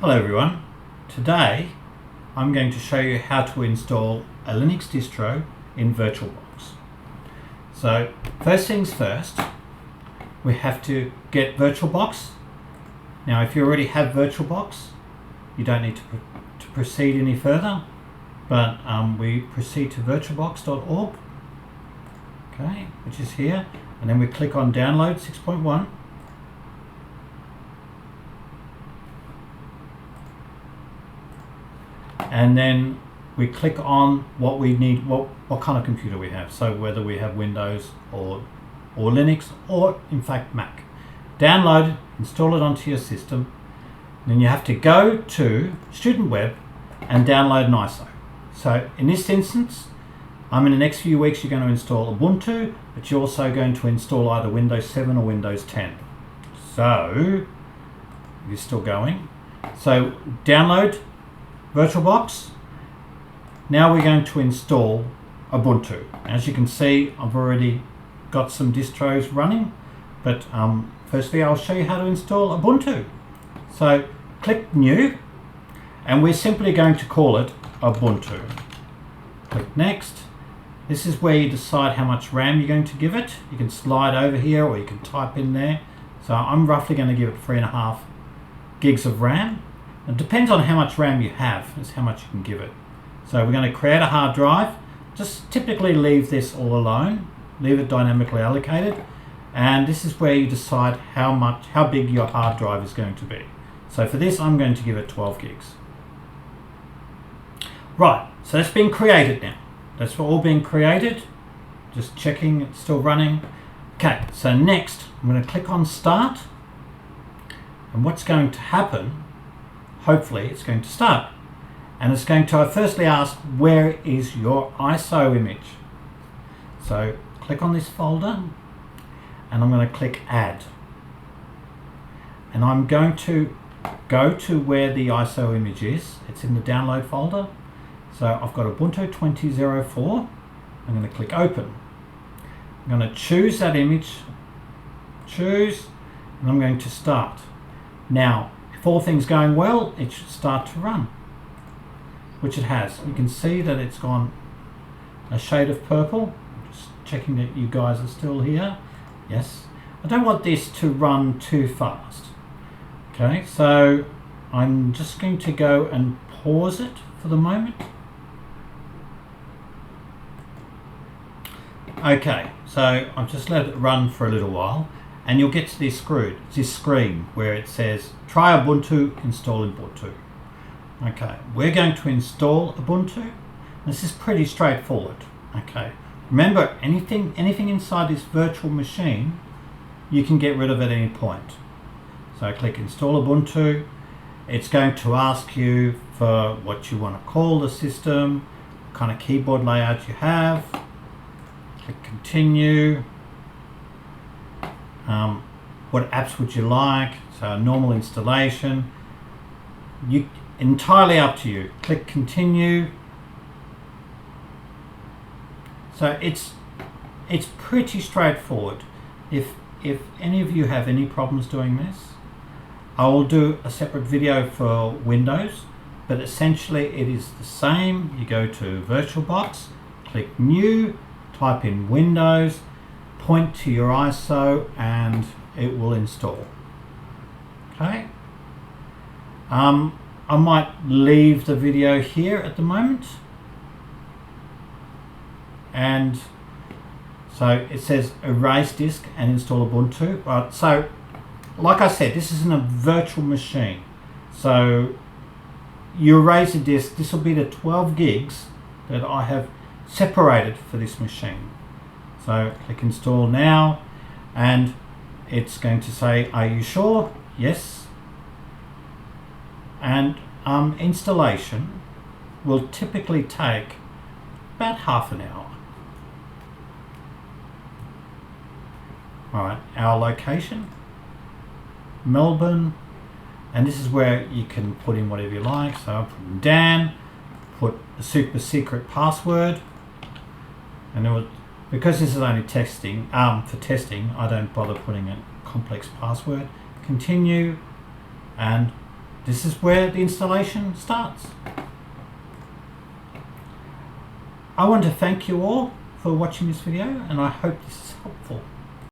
Hello everyone. Today I'm going to show you how to install a Linux distro in VirtualBox. So first things first, we have to get VirtualBox. Now if you already have VirtualBox, you don't need to proceed any further, but we proceed to virtualbox.org, okay, which is here, and then we click on download 6.1. And then we click on what we need, what kind of computer we have. So whether we have Windows or Linux or in fact Mac. Download it, install it onto your system. Then you have to go to Student Web and download an ISO. So in this instance, in the next few weeks you're going to install Ubuntu, but you're also going to install either Windows 7 or Windows 10. So you're still going. So download VirtualBox. Now we're going to install Ubuntu. As you can see, I've already got some distros running, but firstly I'll show you how to install Ubuntu. So click New, and we're simply going to call it Ubuntu. Click Next. This is where you decide how much RAM you're going to give it. You can slide over here or you can type in there. So I'm roughly going to give it 3.5 gigs of RAM. It depends on how much RAM you have, is how much you can give it. So we're going to create a hard drive. Just typically leave this all alone, leave it dynamically allocated, and this is where you decide how big your hard drive is going to be. So for this, I'm going to give it 12 gigs. Right, so that's been created now. That's all been created. Just checking it's still running. Okay, so next I'm going to click on Start, and what's going to happen, hopefully it's going to start, and it's going to firstly ask, where is your ISO image? So click on this folder and I'm going to click Add, and I'm going to go to where the ISO image is. It's in the download folder. So I've got Ubuntu 20.04. I'm going to click Open. I'm going to choose that image, choose, and I'm going to start. Now if all things going well, it should start to run, which it has. You can see that it's gone a shade of purple. Just checking that you guys are still here. Yes. I don't want this to run too fast. Okay, so I'm just going to go and pause it for the moment. Okay, so I've just let it run for a little while, and you'll get to this screen where it says try Ubuntu, install Ubuntu. Okay, we're going to install Ubuntu. This is pretty straightforward. Okay, remember, anything inside this virtual machine you can get rid of at any point. So click install Ubuntu. It's going to ask you for what you want to call the system, what kind of keyboard layout you have. Click continue. What apps would you like? So normal installation. Entirely up to you. Click continue. So it's pretty straightforward. If any of you have any problems doing this, I will do a separate video for Windows, but essentially it is the same. You go to VirtualBox, click New, type in Windows, point to your ISO, and it will install. Okay. I might leave the video here at the moment. And so it says erase disk and install Ubuntu. Right, so like I said, this isn't a virtual machine. So you erase a disk, this will be the 12 gigs that I have separated for this machine. So click install now, and it's going to say, are you sure? Yes. And installation will typically take about half an hour. Alright, our location, Melbourne, and this is where you can put in whatever you like. So I'll put in Dan, put a super secret password, and it will, because this is only testing, for testing, I don't bother putting a complex password. Continue, and this is where the installation starts. I want to thank you all for watching this video, and I hope this is helpful.